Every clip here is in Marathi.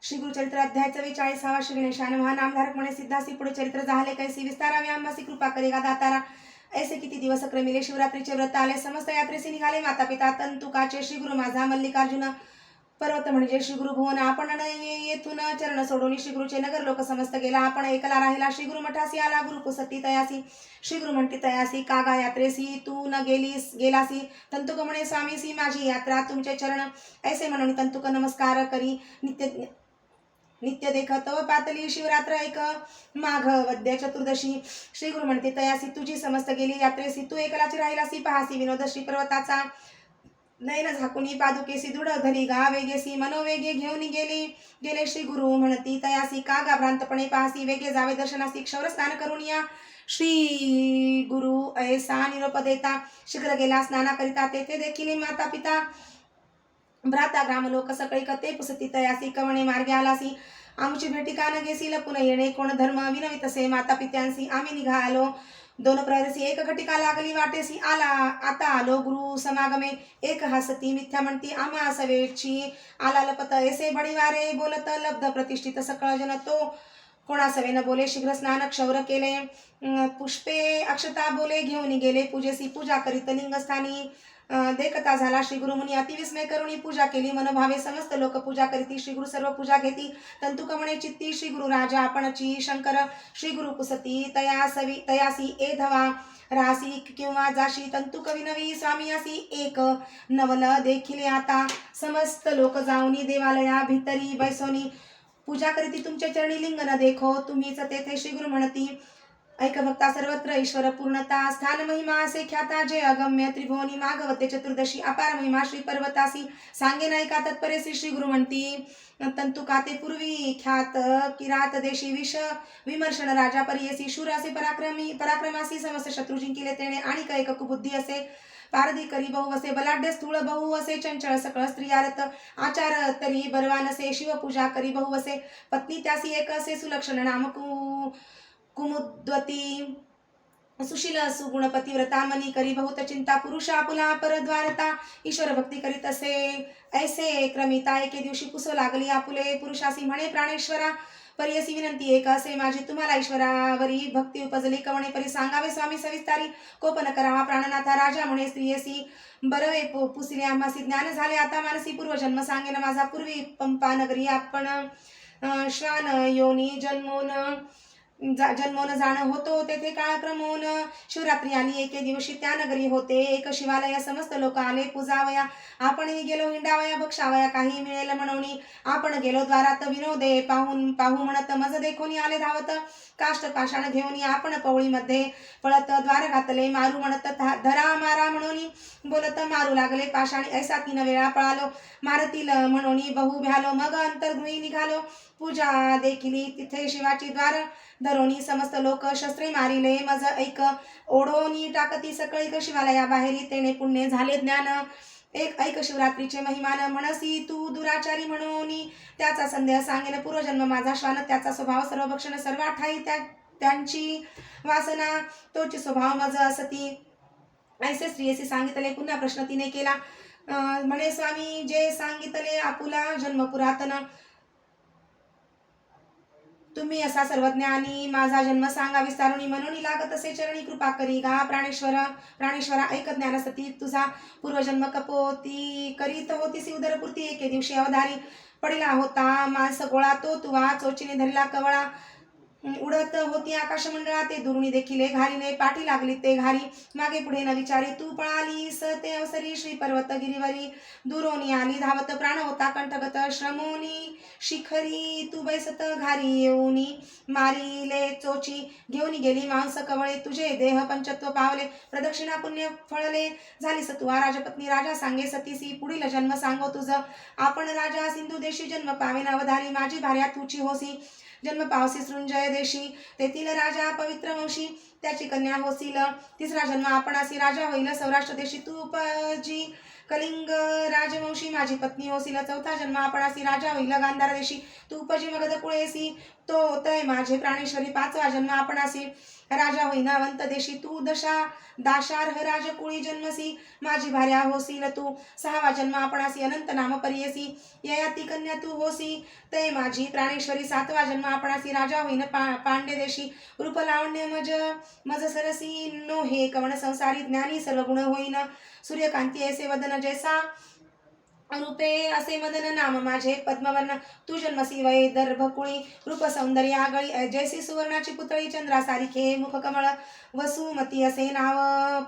श्री गुरुचरित्र अध्याय 44 श्री गणेशान महानामधारक म्हणे सिद्धासी पुढे चरित्र झाले कैसी विस्तारावे आंबासी कृपा करेगा दातारा. ऐसे किती दिवस क्रमिले शिवरात्रीचे व्रत आले समस्त यात्रेसी निघाले माता पिता तंतुकाचे श्री गुरु माझा मल्लिकार्जुन पर्वत म्हणजे श्री गुरु भुवन आपण येथून चरण सोडून श्री गुरुचे नगर लोक समस्त गेला आपण एकला राहिला श्री गुरु मठासी आला गुरु कुसती तयासी श्री गुरु म्हणती तयासी कागा यात्रेसी तू न गेलासी तंतुक म्हणे स्वामीसी माझी यात्रा तुमचे चरण ऐसे म्हणून तंतुक नमस्कार करी नित्य देखत व पातली शिवरात्र एक माघ वद्य चतुर्दशी श्री गुरु म्हणते तयासी तुझी समस्त गेली यात्रेसी तू एकलाची राहिलासी पहासी विनोद श्री पर्वताचा नयन झाकुनी पादुकेसी दृढ धरी गा वेगेसी मनोवेगे घेऊन गेले श्री गुरु म्हणती तयासी का गाभ्रांतपणे पाहसी वेगे जावे दर्शनासी क्षौर स्नान करून या श्री गुरु ऐसा निरोप देता शीघ्र गेला स्नाना करिता तेथे देखील माता पिता भ्राता ग्राम लोक सगळे कते पुसती तयासी कवणे मार्गे आलासी आमची भेटी का न घेसी लपून येणे कोण धर्म विनवित असे माता पित्यांसी आम्ही निघालो दोन प्रहरसी एक घटिका लागली वाटेसी आता आलो गुरु समागमे एक हसती मिथ्या म्हणती आम्हा सवेची आला लपत ऐसे बडीवारे बोलत लब्ध प्रतिष्ठित सकळ जन तो कोणा सवेन बोले शीघ्र स्नान क्षौर केले पुष्पे अक्षता बोले घेऊन गेले पूजेसी पूजा करीत लिंगस्थानी देखता झाला श्री गुरु मुनी अतिविस्मय करुणी पूजा केली मनोभावे समस्त लोक पूजा करीती श्री गुरु सर्व पूजा घेती तंतुक म्हणे चित्ती श्री गुरु राजा आपणची शंकर श्री गुरु कुसती तयासी ए धवा रासी किंवा जाशी तंतुक विनवी स्वामीयासी एक नवल देखील आता समस्त लोक जाऊनी देवालया भितरी बैसोनी पूजा करीती तुमचे चरणी लिंग न देखो तुम्हीच तेथे श्री गुरु म्हणती ऐक भक्ता सर्वत्र ईश्वर पूर्णता स्थान महिमा असे ख्याता जे अगम्य त्रिभुवनी माघवते चतुर्दशी अपार महिमा श्री पर्वतासी सांगे नायका तत्परेसी श्री गुरु म्हणती तंतुकाते पूर्वी ख्यात किरात देशी विमर्शन राजा परियसी शूर असे पराक्रमासी समस्त शत्रू जिंकिले तेणे आणि कैक कुबुद्धी असे पारधी करी बहु असे बलाढ्य स्थूळ बहु असे चंचळ सकळ स्त्रियारत आचार तरी बलवान असे शिवपूजा करी बहु असे पत्नी त्यासी एक असे सुलक्षण नाम कुमुद्वती सुशील सुगुणपती व्रतामनी करी बहुत चिंता पुरुष आपुला परद्वारता ईश्वर भक्ती करीत असे ऐसे क्रमिता एके दिवशी पुसो लागली आपुले पुरुषासी म्हणे प्राणेश्वरा परियसी विनंती एक असे माझी तुम्हाला ईश्वरावरी भक्ती उपजली कवणे परी सांगावे स्वामी सविस्तारी कोपन करावा प्राणनाथा राजा म्हणे स्त्रियसी बरवे पुसिले आम्हासी ज्ञान झाले आता मानसी पूर्वजन्म सांगेन माझा पूर्वी पंपा नगरी आपण श्वान योनी जन्मोन जाणं होतो तेथे काळक्रमोन शिवरात्री आली एके दिवशी त्या नगरी होते एक शिवालय समस्त लोक आले पूजावया आपणही गेलो हिंडावया भक्षावया काही मिळेल म्हणून आपण गेलो द्वारात विनोदे पाहू म्हणत मज देखोनी आले धावत काष्ट पाषाण घेऊन आपण पवळीमध्ये पळत द्वार घातले मारू म्हणत धरा मारा म्हणून बोलत मारू लागले पाषाणी ऐसा 3 वेळा पळालो मारतील म्हणून बहु भ्यालो मग अंतर्गृही निघालो पूजा देखिली तिथे शिवाची द्वार धरोणी समस्त लोक शस्त्रे मारिले मज ऐक ओढोनी टाकती सकळीक शिवालया बाहेरी तेने पुण्य झाले ज्ञान एक ऐक शिवरात्रीचे महिमान म्हणसी तू दुराचारी म्हणून त्याचा संदेह सांगेन पूर्वजन्म माझा श्वान त्याचा स्वभाव सर्व भक्षण सर्व ठाई त्यांची वासना तोची स्वभाव मज असती ऐसे स्त्रियसी सांगितले पुन्हा प्रश्न तिने केला म्हणे स्वामी जे सांगितले आपुला जन्म पुरातन तुम्ही असा सर्वज्ञ आणि माझा जन्म सांगा विस्तारुनी म्हणून लागत असे चरणी कृपा करी गा प्राणेश्वरा ऐक ज्ञानसती तुझा पूर्वजन्म कपोती करीत होतीसी उदरपूर्ती एके दिवशी अवधारी पडला होता मांस गोळा तो तुवा चोचीने धरला कवळा उडत होती आकाशमंडळा ते दुरुणी देखील घारीने पाठी लागली ते घारी मागे पुढे न विचारी तू पळालीस ते अवसरी श्री पर्वत गिरीवरी दुरोनी आली धावत प्राण होता कंठगत श्रमोनी शिखरी तू बैसत घारी येऊनी मारिले चोची घेऊन गेली मांस कवळे तुझे देह पंचत्व पावले प्रदक्षिणा पुण्य फळले झाली सत्वा राजपत्नी राजा सांगे सतीसी पुढील जन्म सांगो तुझ आपण राजा सिंधू देशी जन्म पावेन अवधारी माझी भार्या तुची होसी जन्म पावसी सृंजय देशी तेथील राजा पवित्र वंशी त्याची कन्या होसील तिसरा जन्म आपणासी राजा होईल सौराष्ट्र देशी तू उपजी कलिंग राजवंशी माझी पत्नी होसील चौथा जन्म आपणासी राजा होईल गांधार देशी तू उपजी मगध कुळेसी तो तय माझे प्राणेश्वरी पाचवा जन्म आपणासी राजा होईन अवंत देशी तू दाशार्ह राजकुळी जन्मसी माझी भार्या होसील तू 6वा जन्म आपणासी अनंत नाम परियसी ययाती कन्या तू होसी ते माझी प्राणेश्वरी 7वा जन्म आपणासी राजा होईन पांडे देशी रूप लावण्य मज सरसी नो हे कवण संसारी ज्ञानी सर्व गुण होईन सूर्यकांती ऐसे वदन जैसा रूपे असे मदन नाम माझे पद्मवर्ण तू जन्मसी वै दर्भकुळी रूप सौंदर्य आगळी जैसी सुवर्णाची पुतळी चंद्रासारिखे मुख कमळ वसुमती असे नाव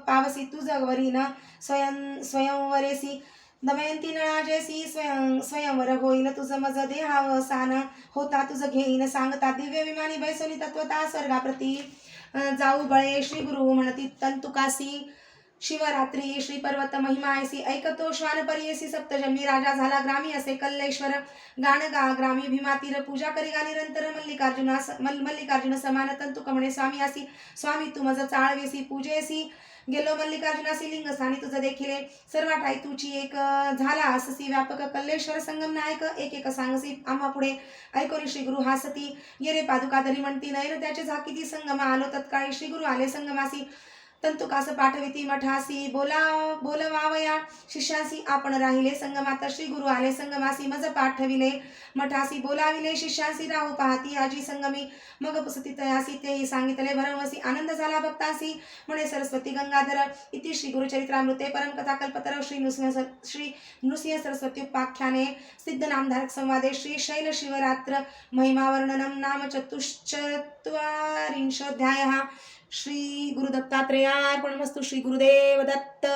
पावसी तू जगवरीन स्वयंवरेसी दमयंती नळा जैसी स्वयंवर होईल तुझ मज देहावसान होता तुझ घेईन सांगता दिव्य विमानी बैसोनी तत्वता स्वर्गाप्रती जाऊ बळे श्री गुरु म्हणती तंतुकासी शिवरात्री श्री पर्वत महिमा ऐसी ऐकतो श्वान परियसी सप्तजन्मी राजा झाला ग्रामी असे कल्लेश्वर गाण गा ग्रामी भीमातीर पूजा करी गा निरंतर मल्लिकार्जुन समान तंतुक म्हणे स्वामी असी स्वामी तू मज चाळवेसी पूजेसी गेलो मल्लिकार्जुनासी लिंग स्थानी तुझ देखिले सर्व ठाई तुची एक झाला अससी व्यापक कल्लेश्वर संगम नायक एक एक सांगसी आम्हा पुढे ऐकोनी श्री गुरु हासती ये रे पादुका दरी म्हणती नयन त्याचे झाकिती संगमा आलो तत्काळी श्री गुरु आले संगमासी तंतुकास पाठविती मठासी बोलवावया शिष्यासी आपण राहिले संगमात श्री गुरु आले संगमासी मज पाठविले मठासी बोलाविले शिष्यासी राहू पाहती आजी संगमी मग पुसती तयासी तेही सांगितले भरवसी आनंद झाला भक्तासी म्हणे सरस्वती गंगाधर इति श्री गुरुचरित्रामृते परमकथा कल्पतरव श्री नृसिंह सरस्वती उपाख्याने सिद्ध नामधारक संवादे श्री शैल शिवरात्र महिमावर्णनम नाम चतुश्चत्वारिंशोऽध्यायः श्री गुरुदत्तात्रेयार्पणमस्तु श्री गुरुदेव दत्त।